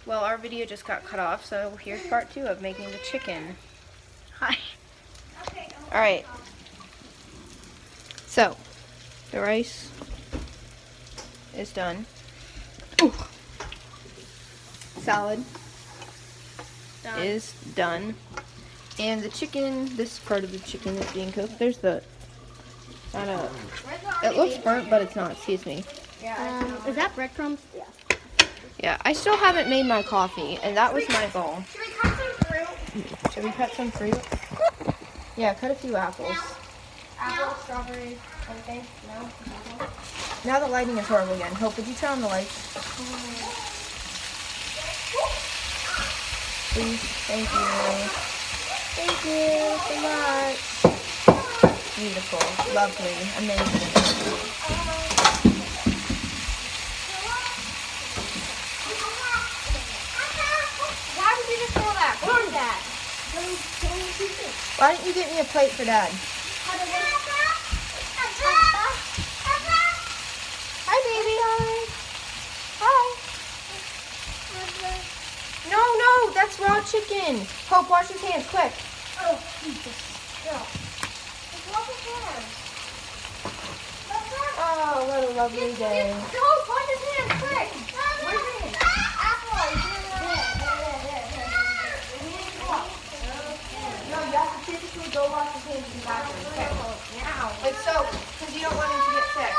Well, our video just got cut off, so here's part 2 of making the chicken. Hi. Alright. So, the rice is done. Ooh. Salad is done. And the chicken, this part of the chicken is being cooked. There's the, it looks burnt, but it's not, excuse me. Is that breadcrumbs? Yeah. Yeah, I still haven't made my coffee, and that was my goal. Should we cut some fruit? Should we cut some fruit? Yeah, cut a few apples. Apples, strawberries, anything? No? Now the lighting is horrible again. Hope, would you turn on the lights? Please, thank you. Thank you so much. Beautiful, lovely, amazing. Why would you just throw that? What is that? Why don't you get me a plate for Dad? Hi, baby. Hi. No, that's raw chicken. Hope, wash your hands, quick. Oh, Jesus. Girl. Just wash your hands. Oh, what a lovely day. Go, wash your hands, quick. Wash your hands. Apple. No, you have to physically go wash your hands in the bathroom. Okay. Now. With soap, because you don't want him to get sick.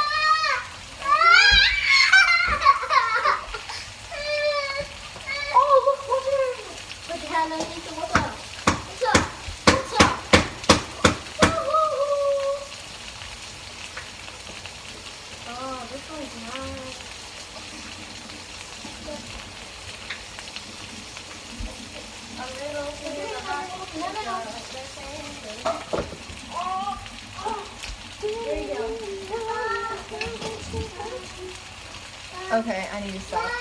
Oh, look, what's her? Put your hand underneath the what's up? What's up? What's up? Woo-hoo-hoo. Oh, this one's nice. A little bit of there you go. Okay, I need to stop. Want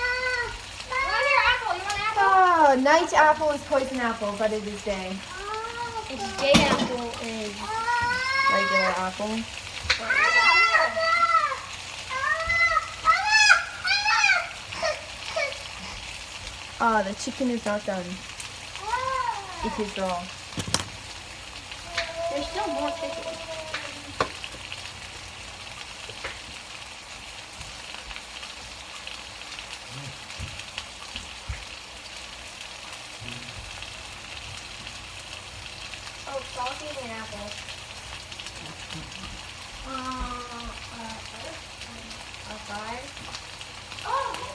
your apple? You want an apple? Oh, night apple is poison apple, but it is day. It's day apple is Regular apple. Ah, the chicken is not done. It is raw. There's still more chicken. Oh, salty and apple. A fry. Oh, you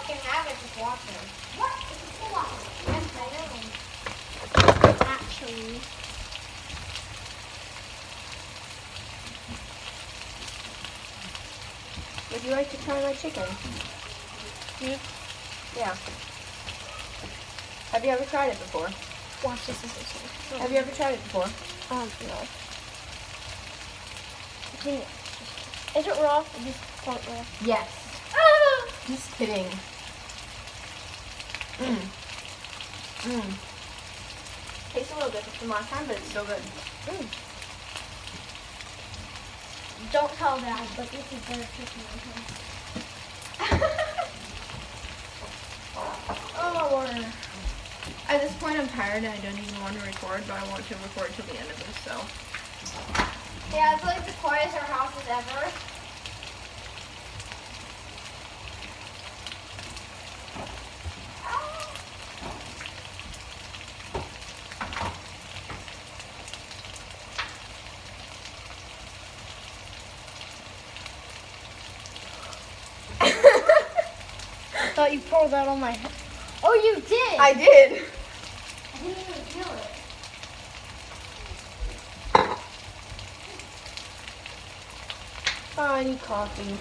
can have it, just watch it. What? It's a full Yes, I know. Actually. Would you like to try my chicken? Yeah. Have you ever tried it before? Watch this. This. Have you ever tried it before? No. Is it raw? Is this part raw? Yes. Just kidding. Tastes a little different from last time, but it's still good. Don't tell Dad, but this is better chicken than him. Oh, at this point, I'm tired and I don't even want to record, but I want to record till the end of this, so. Yeah, it's like the quietest our house has ever. I thought you poured that on my head. Oh, you did? I did. I didn't even feel it. Oh, I need coffee.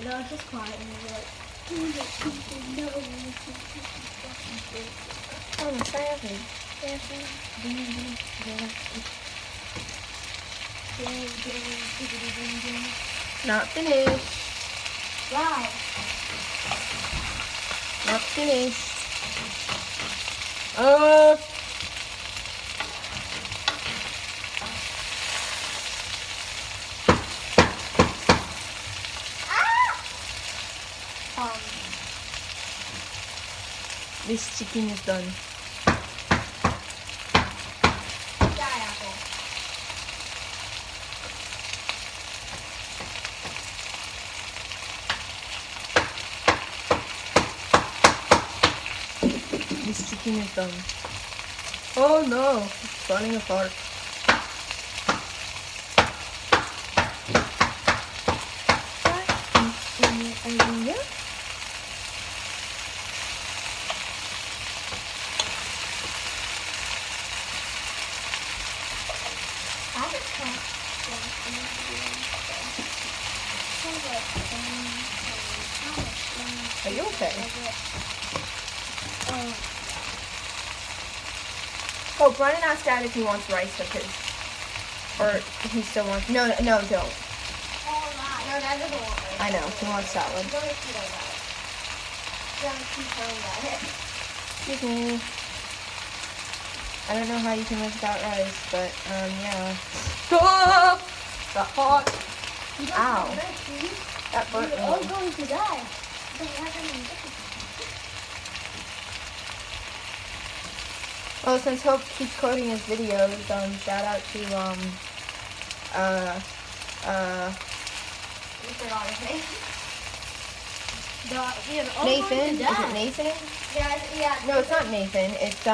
No, it's just quiet and you're like, Oh, I'm sorry. Not finished. Why? Not finished. This chicken is done. Die apple. This chicken is done. Oh no, it's falling apart. What is in your idea? Are you okay? Oh, Brian asked Dad if he wants rice with his, or he still wants. No, don't. No, Dad doesn't want rice. I know he wants salad. Don't keep on that. Don't keep telling that. Excuse me. I don't know how you can live without rice, but yeah. Oh, got hot. Ow. That burnt You're all me. going to die. Well, since Hope keeps quoting his videos, shout out to You forgot his name. Nathan. Is it Nathan? Yeah. No, it's not Nathan. It's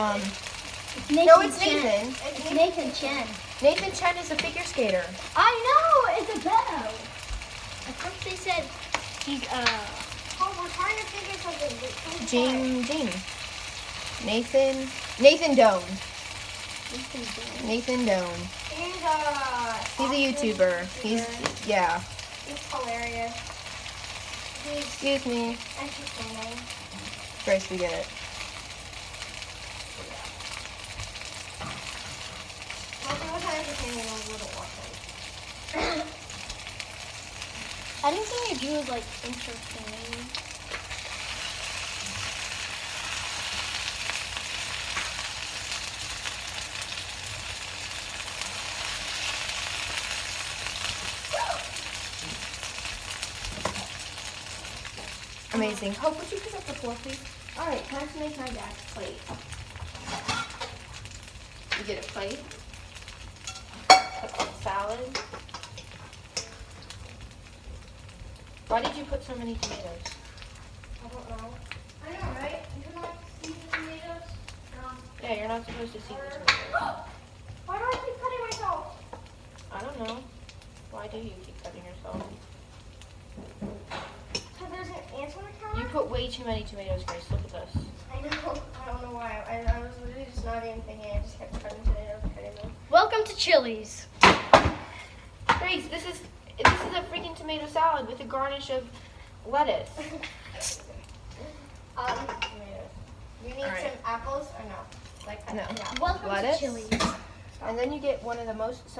It's Nathan No, it's Chen. Nathan. It's Nathan Chen. Nathan Chen is a figure skater. I know. It's a better. I thought they said he's Oh, we're trying to figure something. Gene. Nathan Doan. Nathan Doan. He's a YouTuber. He's hilarious. He's Excuse me. entertaining. Grace, we get it. Most of the time entertaining when we wouldn't watch him. I didn't think your view was like entertaining. Amazing. Hope, would you pick up the floor, please? All right, time to make my dad's plate. You get a plate. Put some salad. Why did you put so many tomatoes? I don't know. I know, right? You don't see the tomatoes? Yeah, you're not supposed to see the tomatoes. Why do I keep cutting myself? I don't know. Why do you keep cutting yourself? Because there's an ant on the counter? You put way too many tomatoes, Grace. Look at this. I know. I don't know why. I was literally just not even thinking. I just kept cutting tomatoes, cutting them. Welcome to Chili's. Grace, this is a freaking tomato salad with a garnish of lettuce. Tomatoes. You need All right. some apples or no? Like No. Yeah. Welcome Lettuce. to Chili's. And then you get some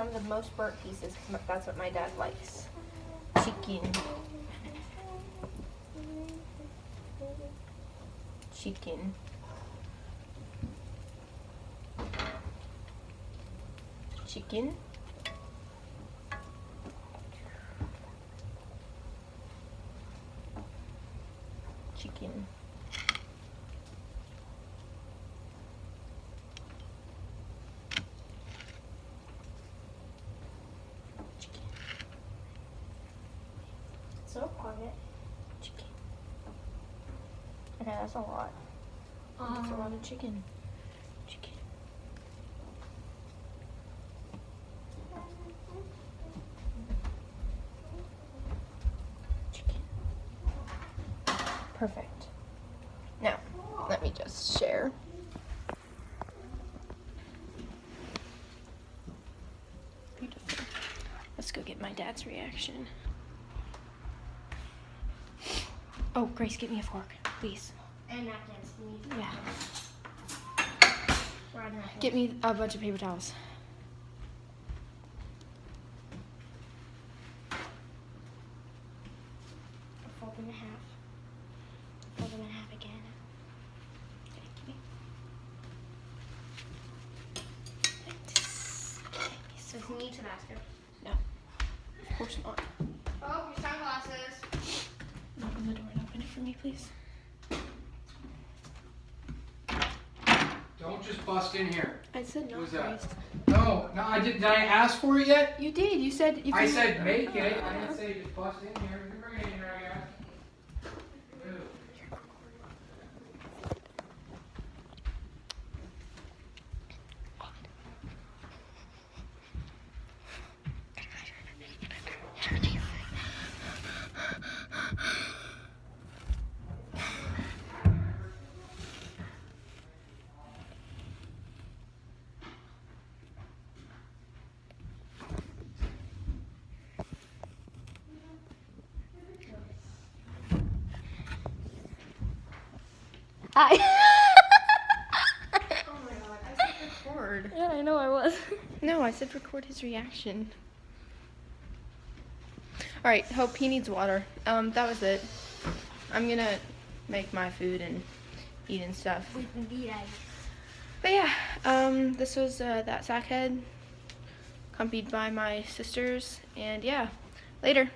of the most burnt pieces. That's what my dad likes. Chicken. Chicken. Chicken. Chicken. Chicken. So quiet. Chicken. Okay, that's a lot. That's a lot of chicken. Chicken. Chicken. Perfect. Now, let me just share. Beautiful. Let's go get my dad's reaction. Oh, Grace, get me a fork, please. And napkins. We need Yeah. fried napkins. Get me a bunch of paper towels. A fold and a half. Fold them in half again. he needs a master. No. Of course not. Oh, your sunglasses. Open the door and open it for me, please. Don't just bust in here. I said no, Who's that? Christ. No, I did. Did I ask for it yet? You did. You said. If I you said make it. I didn't say just bust in here. You can bring it in here, I guess. Ew. Hi. Oh my god, I said record. Yeah, I know I was. No, I said record his reaction. All right, Hope, he needs water. That was it. I'm gonna make my food and eat and stuff. With the ice. But yeah, this was that sackhead, accompanied by my sisters, and yeah, later.